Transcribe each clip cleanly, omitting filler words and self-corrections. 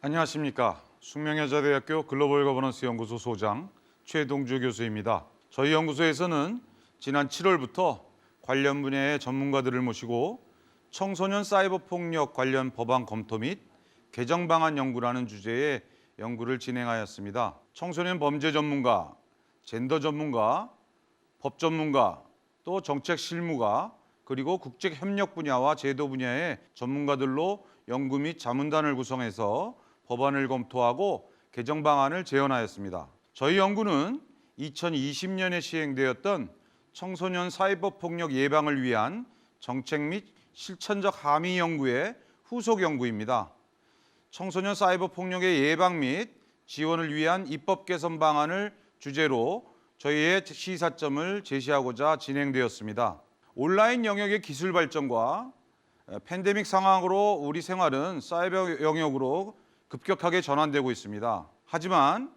안녕하십니까. 숙명여자대학교 글로벌 거버넌스 연구소 소장 최동주 교수입니다. 저희 연구소에서는 지난 7월부터 관련 분야의 전문가들을 모시고 청소년 사이버 폭력 관련 법안 검토 및 개정 방안 연구라는 주제의 연구를 진행하였습니다. 청소년 범죄 전문가, 젠더 전문가, 법 전문가, 또 정책 실무가, 그리고 국제 협력 분야와 제도 분야의 전문가들로 연구 및 자문단을 구성해서 법안을 검토하고 개정 방안을 제언하였습니다. 저희 연구는 2020년에 시행되었던 청소년 사이버 폭력 예방을 위한 정책 및 실천적 함의 연구의 후속 연구입니다. 청소년 사이버 폭력의 예방 및 지원을 위한 입법 개선 방안을 주제로 저희의 시사점을 제시하고자 진행되었습니다. 온라인 영역의 기술 발전과 팬데믹 상황으로 우리 생활은 사이버 영역으로 급격하게 전환되고 있습니다. 하지만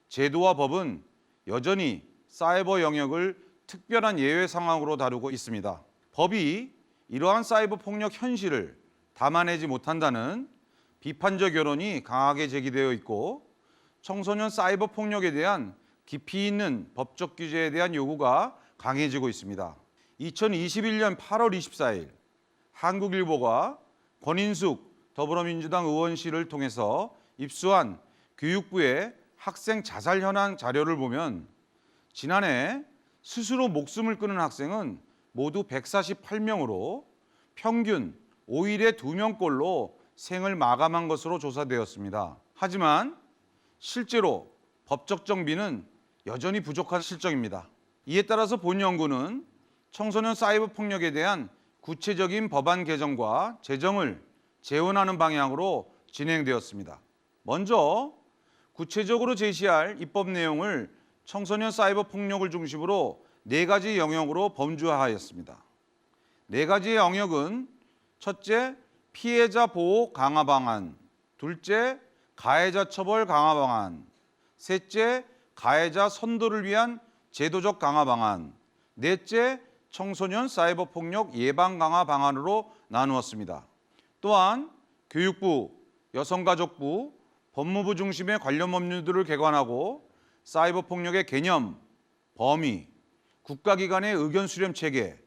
제도와 법은 여전히 사이버 영역을 특별한 예외 상황으로 다루고 있습니다. 법이 이러한 사이버 폭력 현실을 담아내지 못한다는 비판적 여론이 강하게 제기되어 있고, 청소년 사이버 폭력에 대한 깊이 있는 법적 규제에 대한 요구가 강해지고 있습니다. 2021년 8월 24일 한국일보가 권인숙 더불어민주당 의원실을 통해서 입수한 교육부의 학생 자살 현황 자료를 보면 지난해 스스로 목숨을 끊은 학생은 모두 148명으로 평균 5일에 2명꼴로 생을 마감한 것으로 조사되었습니다. 하지만 실제로 법적 정비는 여전히 부족한 실정입니다. 이에 따라서 본 연구는 청소년 사이버 폭력에 대한 구체적인 법안 개정과 제정을 제언하는 방향으로 진행되었습니다. 먼저 구체적으로 제시할 입법 내용을 청소년 사이버 폭력을 중심으로 4가지 영역으로 범주화하였습니다. 4가지의 영역은 첫째, 피해자 보호 강화 방안, 둘째, 가해자 처벌 강화 방안, 셋째, 가해자 선도를 위한 제도적 강화 방안, 넷째, 청소년 사이버 폭력 예방 강화 방안으로 나누었습니다. 또한 교육부, 여성가족부, 법무부 중심의 관련 법률들을 개관하고 사이버 폭력의 개념, 범위, 국가기관의 의견 수렴 체계,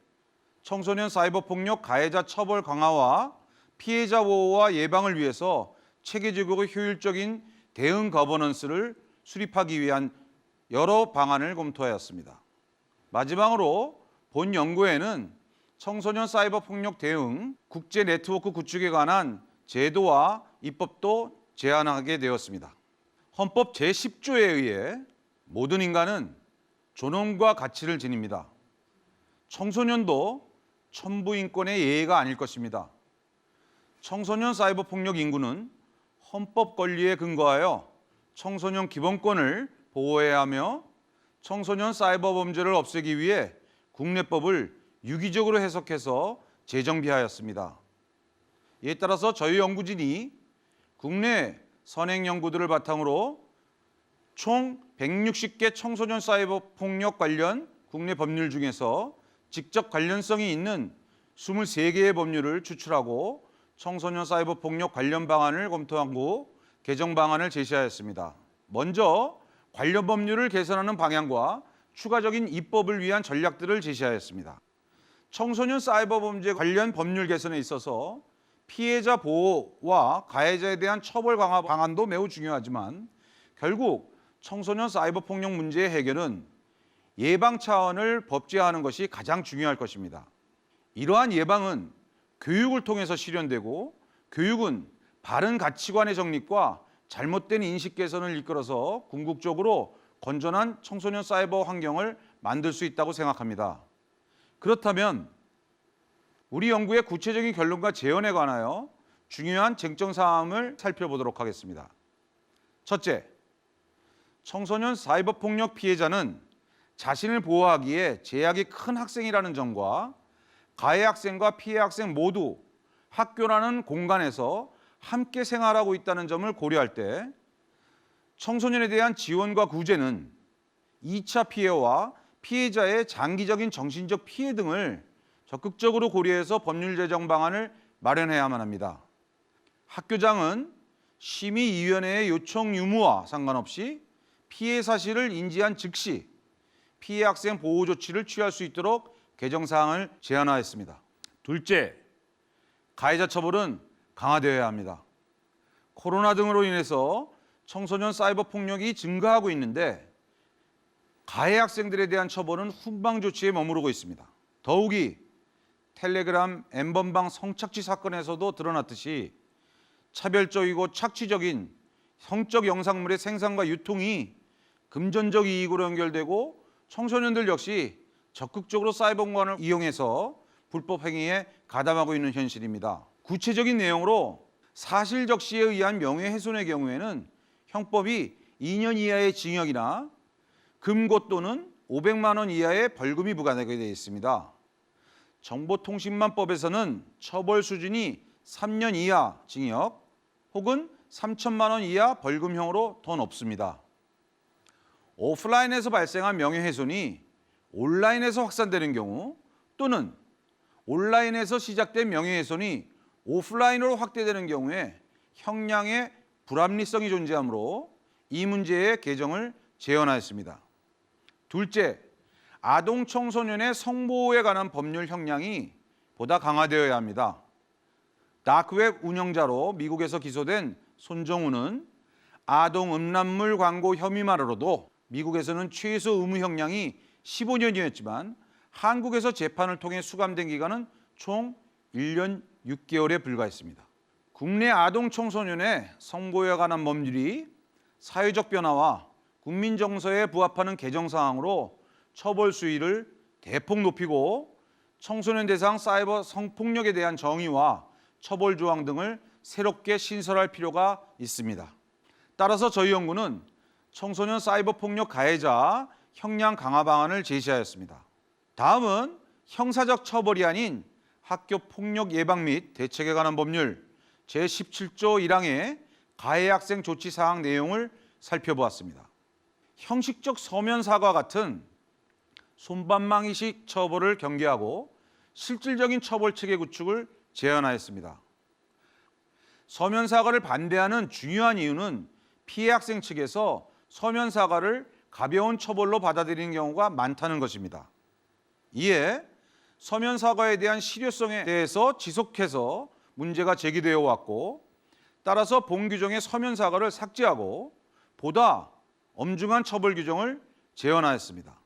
청소년 사이버 폭력 가해자 처벌 강화와 피해자 보호와 예방을 위해서 체계적이고 효율적인 대응 거버넌스를 수립하기 위한 여러 방안을 검토하였습니다. 마지막으로 본 연구에는 청소년 사이버 폭력 대응 국제 네트워크 구축에 관한 제도와 입법도 제안하게 되었습니다. 헌법 제10조에 의해 모든 인간은 존엄과 가치를 지닙니다. 청소년도 천부인권의 예외가 아닐 것입니다. 청소년 사이버 폭력 인구는 헌법 권리에 근거하여 청소년 기본권을 보호해야 하며 청소년 사이버 범죄를 없애기 위해 국내법을 유기적으로 해석해서 재정비하였습니다. 이에 따라서 저희 연구진이 국내 선행 연구들을 바탕으로 총 160개 청소년 사이버 폭력 관련 국내 법률 중에서 직접 관련성이 있는 23개의 법률을 추출하고 청소년 사이버 폭력 관련 방안을 검토한 후 개정 방안을 제시하였습니다. 먼저 관련 법률을 개선하는 방향과 추가적인 입법을 위한 전략들을 제시하였습니다. 청소년 사이버 범죄 관련 법률 개선에 있어서 피해자 보호와 가해자에 대한 처벌 강화 방안도 매우 중요하지만 결국 청소년 사이버 폭력 문제의 해결은 예방 차원을 법제화하는 것이 가장 중요할 것입니다. 이러한 예방은 교육을 통해서 실현되고, 교육은 바른 가치관의 정립과 잘못된 인식 개선을 이끌어서 궁극적으로 건전한 청소년 사이버 환경을 만들 수 있다고 생각합니다. 그렇다면 우리 연구의 구체적인 결론과 제언에 관하여 중요한 쟁점 사항을 살펴보도록 하겠습니다. 첫째, 청소년 사이버 폭력 피해자는 자신을 보호하기에 제약이 큰 학생이라는 점과 가해 학생과 피해 학생 모두 학교라는 공간에서 함께 생활하고 있다는 점을 고려할 때 청소년에 대한 지원과 구제는 2차 피해와 피해자의 장기적인 정신적 피해 등을 적극적으로 고려해서 법률 제정 방안을 마련해야만 합니다. 학교장은 심의위원회의 요청 유무와 상관없이 피해 사실을 인지한 즉시 피해 학생 보호 조치를 취할 수 있도록 개정 사항을 제안하였습니다. 둘째, 가해자 처벌은 강화되어야 합니다. 코로나 등으로 인해서 청소년 사이버 폭력이 증가하고 있는데 가해 학생들에 대한 처벌은 훈방 조치에 머무르고 있습니다. 더욱이 텔레그램 N번방 성착취 사건에서도 드러났듯이 차별적이고 착취적인 성적 영상물의 생산과 유통이 금전적 이익으로 연결되고 청소년들 역시 적극적으로 사이버 공간을 이용해서 불법 행위에 가담하고 있는 현실입니다. 구체적인 내용으로 사실적시에 의한 명예훼손의 경우에는 형법이 2년 이하의 징역이나 금고 또는 500만 원 이하의 벌금이 부과되게 되어 있습니다. 정보통신망법에서는 처벌 수준이 3년 이하 징역 혹은 3천만 원 이하 벌금형으로 더 높습니다. 오프라인에서 발생한 명예훼손이 온라인에서 확산되는 경우 또는 온라인에서 시작된 명예훼손이 오프라인으로 확대되는 경우에 형량의 불합리성이 존재하므로 이 문제의 개정을 제언하였습니다. 둘째, 아동 청소년의 성보호에 관한 법률 형량이 보다 강화되어야 합니다. 다크웹 운영자로 미국에서 기소된 손정우는 아동 음란물 광고 혐의만으로도 미국에서는 최소 의무 형량이 15년이었지만 한국에서 재판을 통해 수감된 기간은 총 1년 6개월에 불과했습니다. 국내 아동 청소년의 성보호에 관한 법률이 사회적 변화와 국민 정서에 부합하는 개정 사항으로 처벌 수위를 대폭 높이고 청소년 대상 사이버 성폭력에 대한 정의와 처벌 조항 등을 새롭게 신설할 필요가 있습니다. 따라서 저희 연구는 청소년 사이버 폭력 가해자 형량 강화 방안을 제시하였습니다. 다음은 형사적 처벌이 아닌 학교 폭력 예방 및 대책에 관한 법률 제17조 1항의 가해 학생 조치 사항 내용을 살펴보았습니다. 형식적 서면 사과 같은 손방망이식 처벌을 경계하고 실질적인 처벌 체계 구축을 제안하였습니다. 서면 사과를 반대하는 중요한 이유는 피해 학생 측에서 서면 사과를 가벼운 처벌로 받아들이는 경우가 많다는 것입니다. 이에 서면 사과에 대한 실효성에 대해서 지속해서 문제가 제기되어 왔고, 따라서 본 규정의 서면 사과를 삭제하고 보다 엄중한 처벌 규정을 제언하였습니다.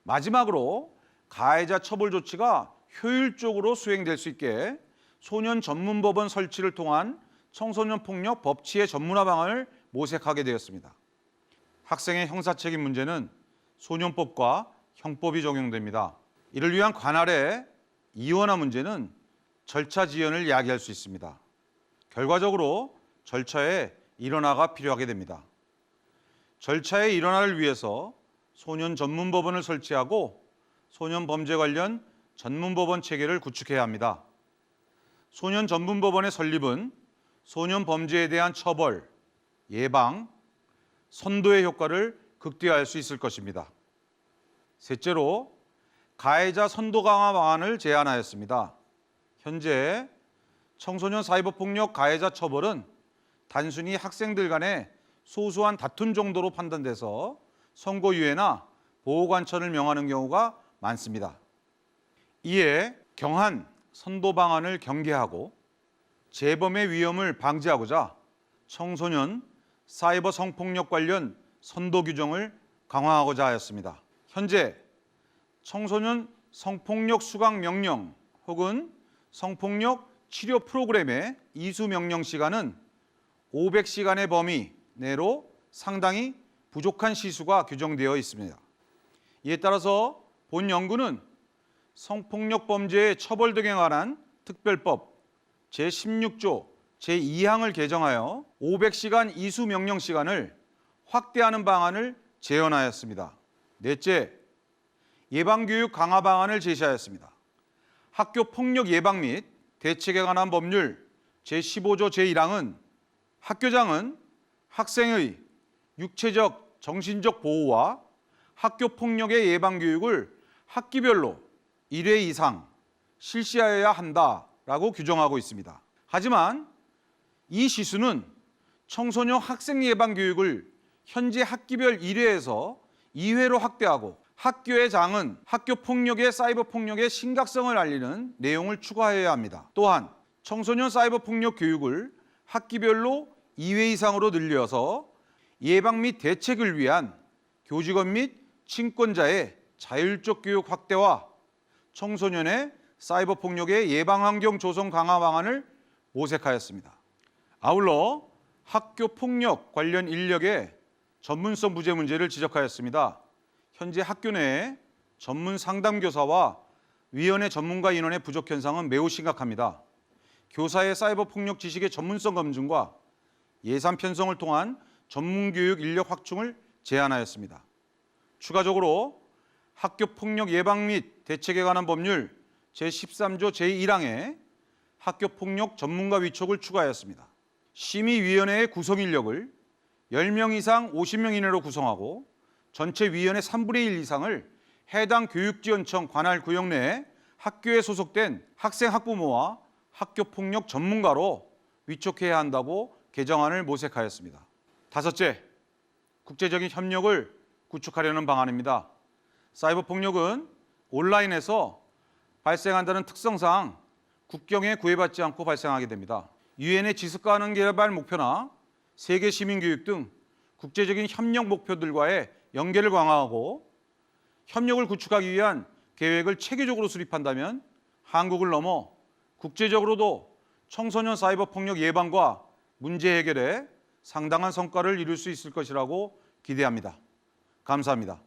마지막으로 가해자 처벌 조치가 효율적으로 수행될 수 있게 소년 전문법원 설치를 통한 청소년 폭력 법치의 전문화 방안을 모색하게 되었습니다. 학생의 형사책임 문제는 소년법과 형법이 적용됩니다. 이를 위한 관할의 이원화 문제는 절차 지연을 야기할 수 있습니다. 결과적으로 절차의 일원화가 필요하게 됩니다. 절차의 일원화를 위해서 소년 전문법원을 설치하고 소년 범죄 관련 전문법원 체계를 구축해야 합니다. 소년 전문법원의 설립은 소년 범죄에 대한 처벌, 예방, 선도의 효과를 극대화할 수 있을 것입니다. 셋째로 가해자 선도 강화 방안을 제안하였습니다. 현재 청소년 사이버 폭력 가해자 처벌은 단순히 학생들 간의 소소한 다툼 정도로 판단돼서 선고유예나 보호관찰을 명하는 경우가 많습니다. 이에 경한 선도 방안을 경계하고 재범의 위험을 방지하고자 청소년 사이버 성폭력 관련 선도 규정을 강화하고자 하였습니다. 현재 청소년 성폭력 수강 명령 혹은 성폭력 치료 프로그램의 이수 명령 시간은 500시간의 범위 내로 상당히 부족한 시수가 규정되어 있습니다. 이에 따라서 본 연구는 성폭력 범죄의 처벌 등에 관한 특별법 제16조 제2항을 개정하여 500시간 이수 명령 시간을 확대하는 방안을 제언하였습니다. 넷째, 예방교육 강화 방안을 제시하였습니다. 학교 폭력 예방 및 대책에 관한 법률 제15조 제1항은 학교장은 학생의 육체적, 정신적 보호와 학교 폭력의 예방 교육을 학기별로 1회 이상 실시하여야 한다라고 규정하고 있습니다. 하지만 이 시수는 청소년 학생 예방 교육을 현재 학기별 1회에서 2회로 확대하고 학교의 장은 학교 폭력의 사이버 폭력의 심각성을 알리는 내용을 추가해야 합니다. 또한 청소년 사이버 폭력 교육을 학기별로 2회 이상으로 늘려서 예방 및 대책을 위한 교직원 및 친권자의 자율적 교육 확대와 청소년의 사이버 폭력의 예방 환경 조성 강화 방안을 모색하였습니다. 아울러 학교 폭력 관련 인력의 전문성 부재 문제를 지적하였습니다. 현재 학교 내에 전문 상담교사와 위원회 전문가 인원의 부족 현상은 매우 심각합니다. 교사의 사이버 폭력 지식의 전문성 검증과 예산 편성을 통한 전문교육 인력 확충을 제안하였습니다. 추가적으로 학교 폭력 예방 및 대책에 관한 법률 제13조 제1항에 학교 폭력 전문가 위촉을 추가하였습니다. 심의위원회의 구성 인력을 10명 이상 50명 이내로 구성하고 전체 위원회 3분의 1 이상을 해당 교육지원청 관할 구역 내에 학교에 소속된 학생 학부모와 학교폭력 전문가로 위촉해야 한다고 개정안을 모색하였습니다. 다섯째, 국제적인 협력을 구축하려는 방안입니다. 사이버 폭력은 온라인에서 발생한다는 특성상 국경에 구애받지 않고 발생하게 됩니다. 유엔의 지속가능 개발 목표나 세계 시민 교육 등 국제적인 협력 목표들과의 연계를 강화하고 협력을 구축하기 위한 계획을 체계적으로 수립한다면 한국을 넘어 국제적으로도 청소년 사이버 폭력 예방과 문제 해결에 상당한 성과를 이룰 수 있을 것이라고 기대합니다. 감사합니다.